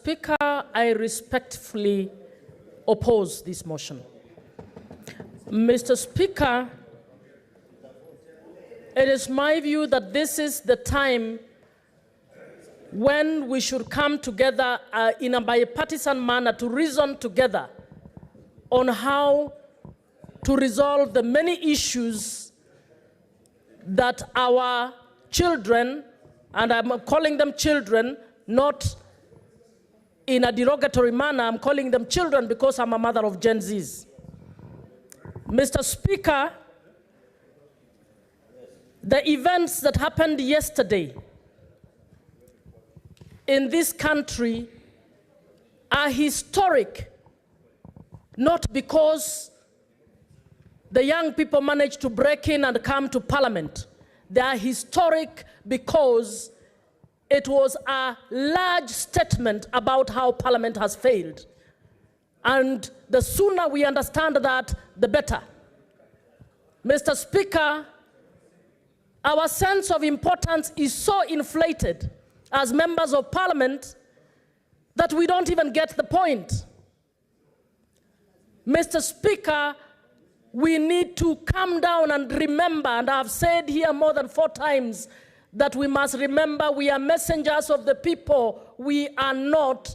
Speaker, I respectfully oppose this motion. Mr. Speaker, it is my view that this is the time when we should come together in a bipartisan manner to reason together on how to resolve the many issues that our children, and I'm calling them children, not in a derogatory manner, I'm calling them children because I'm a mother of Gen Zs. Mr. Speaker, the events that happened yesterday in this country are historic, not because the young people managed to break in and come to Parliament. They are historic because it was a large statement about how Parliament has failed. And the sooner we understand that, the better. Mr. Speaker, our sense of importance is so inflated as members of Parliament that we don't even get the point. Mr. Speaker, we need to calm down and remember, and I've said here more than 4 times, that we must remember we are messengers of the people. We are not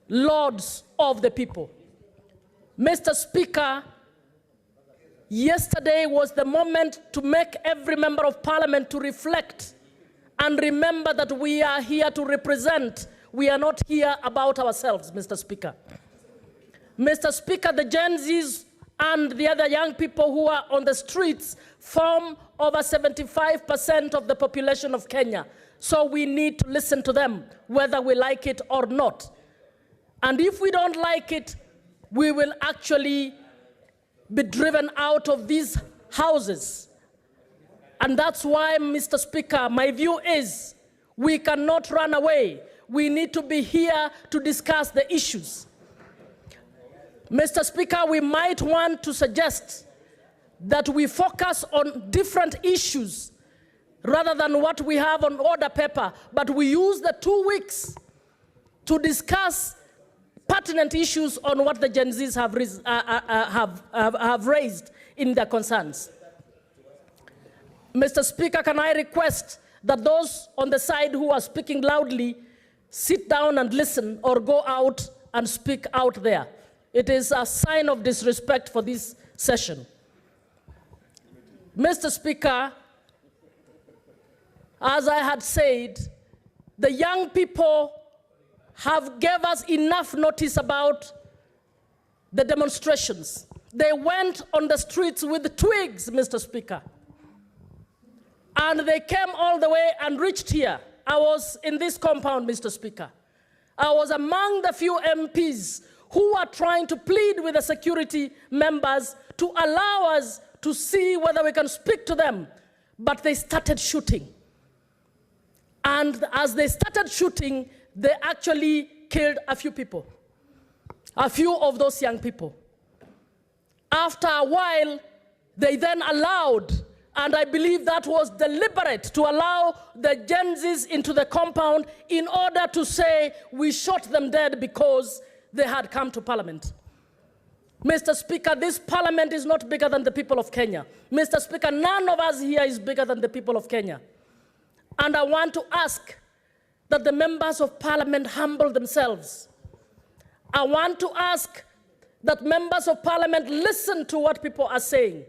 lords of the people. Mr. Speaker, yesterday was the moment to make every member of Parliament to reflect and remember that we are here to represent. We are not here about ourselves, Mr. Speaker. Mr. Speaker, the Gen Zs and the other young people who are on the streets form over 75% of the population of Kenya. So we need to listen to them, whether we like it or not. And if we don't like it, we will actually be driven out of these houses. And that's why, Mr. Speaker, my view is we cannot run away. We need to be here to discuss the issues. Mr. Speaker, we might want to suggest that we focus on different issues rather than what we have on order paper, but we use the 2 weeks to discuss pertinent issues on what the Gen Zs have raised in their concerns. Mr. Speaker, can I request that those on the side who are speaking loudly sit down and listen or go out and speak out there? It is a sign of disrespect for this session. Mr. Speaker, as I had said, the young people have gave us enough notice about the demonstrations. They went on the streets with twigs, Mr. Speaker. And they came all the way and reached here. I was in this compound, Mr. Speaker. I was among the few MPs who are trying to plead with the security members to allow us to see whether we can speak to them. But they started shooting. And as they started shooting, they actually killed a few people, a few of those young people. After a while, they then allowed, and I believe that was deliberate, to allow the Gen Zs into the compound in order to say we shot them dead because they had come to Parliament. Mr. Speaker, this Parliament is not bigger than the people of Kenya. Mr. Speaker, none of us here is bigger than the people of Kenya. And I want to ask that the members of Parliament humble themselves. I want to ask that members of Parliament listen to what people are saying.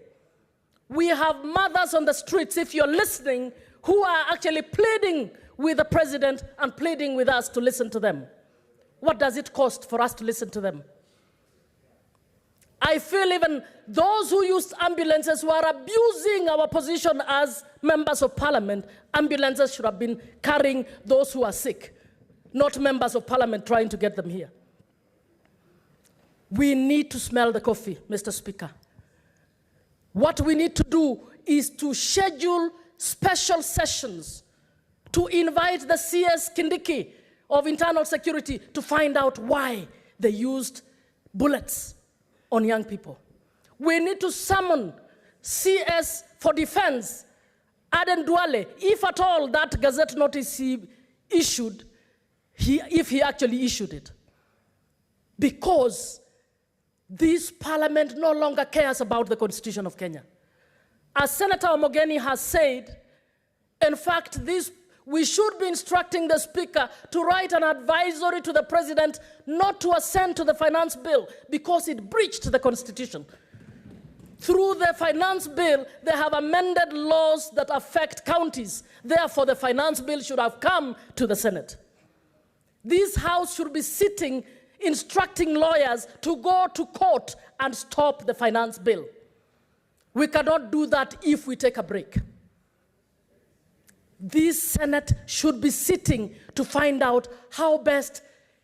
We have mothers on the streets, if you're listening, who are actually pleading with the president and pleading with us to listen to them. What does it cost for us to listen to them? I feel even those who used ambulances who are abusing our position as members of Parliament, ambulances should have been carrying those who are sick, not members of Parliament trying to get them here. We need to smell the coffee, Mr. Speaker. What we need to do is to schedule special sessions to invite the CS Kindiki of Internal Security to find out why they used bullets on young people. We need to summon CS for Defense, Aden Duale, if at all that Gazette notice he issued, if he actually issued it. Because this parliament no longer cares about the Constitution of Kenya. As Senator Omogeni has said, in fact, we should be instructing the Speaker to write an advisory to the President not to assent to the finance bill because it breached the Constitution. Through the finance bill, they have amended laws that affect counties. Therefore, the finance bill should have come to the Senate. This House should be sitting, instructing lawyers to go to court and stop the finance bill. We cannot do that if we take a break. This Senate should be sitting to find out how best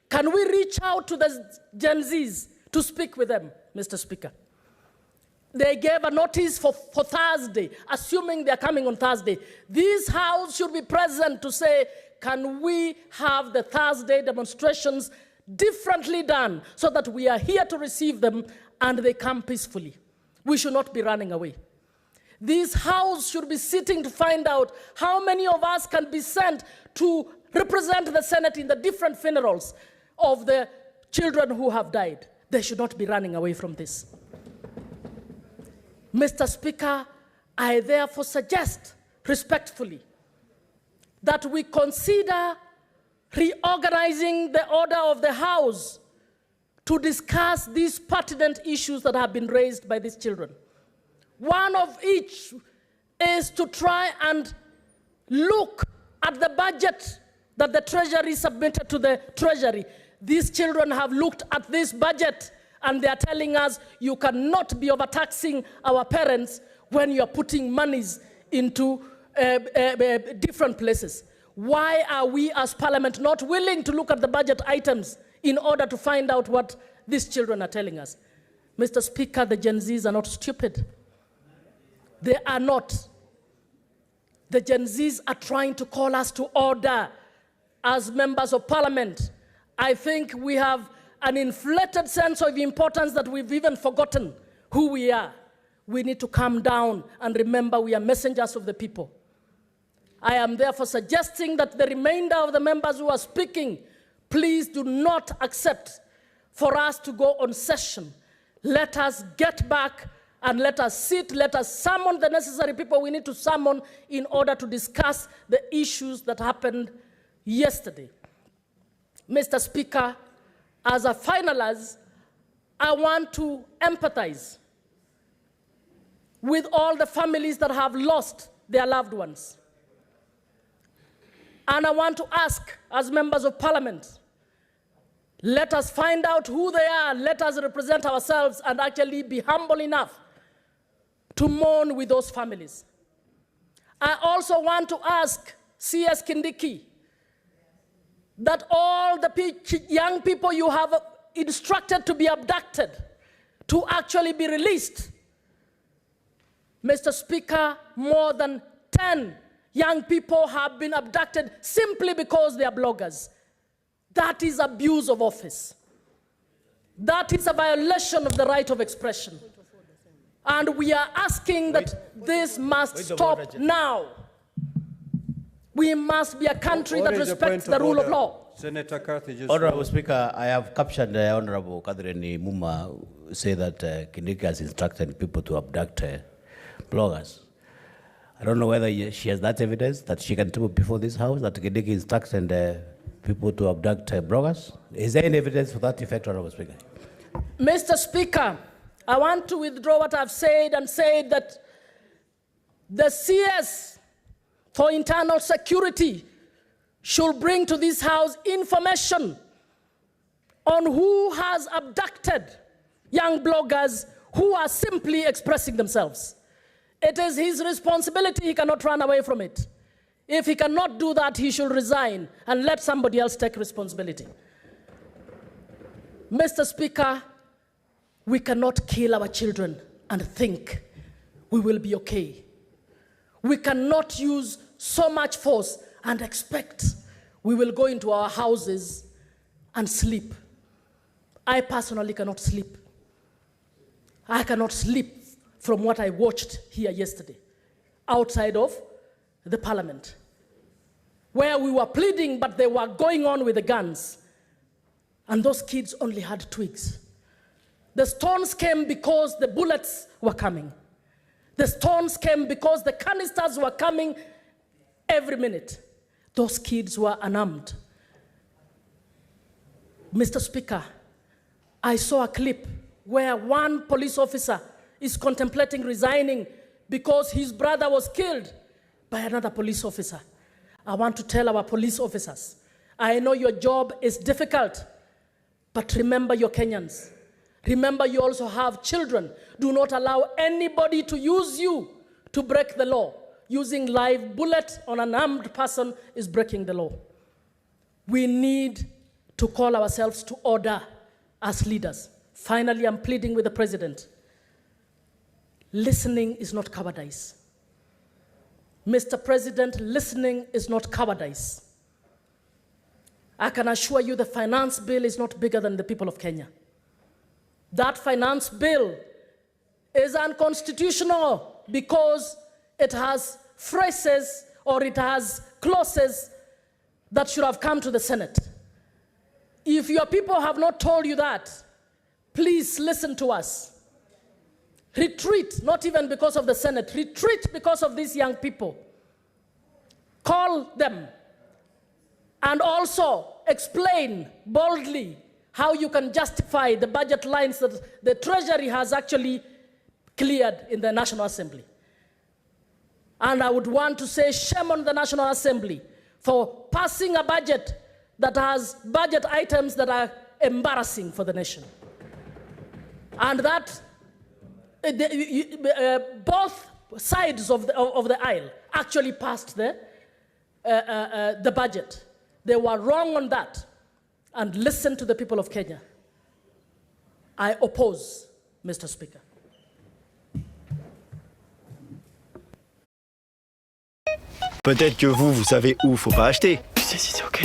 can we reach out to the Gen Zs to speak with them, Mr. Speaker. They gave a notice for Thursday, assuming they're coming on Thursday. This House should be present to say, can we have the Thursday demonstrations differently done so that we are here to receive them and they come peacefully. We should not be running away. This House should be sitting to find out how many of us can be sent to represent the Senate in the different funerals of the children who have died. They should not be running away from this. Mr. Speaker, I therefore suggest respectfully that we consider reorganizing the order of the House to discuss these pertinent issues that have been raised by these children. One of each is to try and look at the budget that the Treasury submitted to the Treasury. These children have looked at this budget and they are telling us you cannot be overtaxing our parents when you are putting monies into different places. Why are we as Parliament not willing to look at the budget items in order to find out what these children are telling us? Mr. Speaker, the Gen Zs are not stupid. They are not. The Gen Zs are trying to call us to order as members of Parliament. I think we have an inflated sense of importance that we've even forgotten who we are. We need to calm down and remember we are messengers of the people. I am therefore suggesting that the remainder of the members who are speaking, please do not accept for us to go on session. Let us get back and let us sit, let us summon the necessary people we need to summon in order to discuss the issues that happened yesterday. Mr. Speaker, as a finalizer, I want to empathize with all the families that have lost their loved ones. And I want to ask, as members of Parliament, let us find out who they are, let us represent ourselves and actually be humble enough to mourn with those families. I also want to ask C.S. Kindiki that all the young people you have instructed to be abducted to actually be released. Mr. Speaker, more than 10 young people have been abducted simply because they are bloggers. That is abuse of office. That is a violation of the right of expression. And we are asking that this must stop now. We must be a country that respects the rule of law. Senator Kathy, just Honorable Speaker, I have captured Honorable Catherine Muma say that Kindiki has instructed people to abduct bloggers. I don't know whether she has that evidence that she can tell before this House that Kindiki instructed people to abduct bloggers. Is there any evidence for that effect, Honorable Speaker? Mr. Speaker, I want to withdraw what I've said and say that the CS for internal security should bring to this House information on who has abducted young bloggers who are simply expressing themselves. It is his responsibility. He cannot run away from it. If he cannot do that, he should resign and let somebody else take responsibility. Mr. Speaker, we cannot kill our children and think we will be okay. We cannot use so much force and expect we will go into our houses and sleep. I personally cannot sleep. I cannot sleep from what I watched here yesterday outside of the Parliament. where we were pleading, but they were going on with the guns. And those kids only had twigs. The stones came because the bullets were coming. The stones came because the canisters were coming every minute. Those kids were unarmed. Mr. Speaker, I saw a clip where one police officer is contemplating resigning because his brother was killed by another police officer. I want to tell our police officers, I know your job is difficult, but remember your Kenyans. Remember you also have children. Do not allow anybody to use you to break the law. Using live bullet on an armed person is breaking the law. We need to call ourselves to order as leaders. Finally, I'm pleading with the president. Listening is not cowardice. Mr. President, listening is not cowardice. I can assure you the finance bill is not bigger than the people of Kenya. That finance bill is unconstitutional because it has phrases or it has clauses that should have come to the Senate. If your people have not told you that, please listen to us. Retreat, not even because of the Senate, retreat because of these young people. Call them and also explain boldly how you can justify the budget lines that the Treasury has actually cleared in the National Assembly. And I would want to say shame on the National Assembly for passing a budget that has budget items that are embarrassing for the nation. And that both sides of the aisle actually passed the budget. They were wrong on that. And listen to the people of Kenya. I oppose, Mr. Speaker. Peut-être que vous savez où faut pas acheter. Putain, si c'est ok.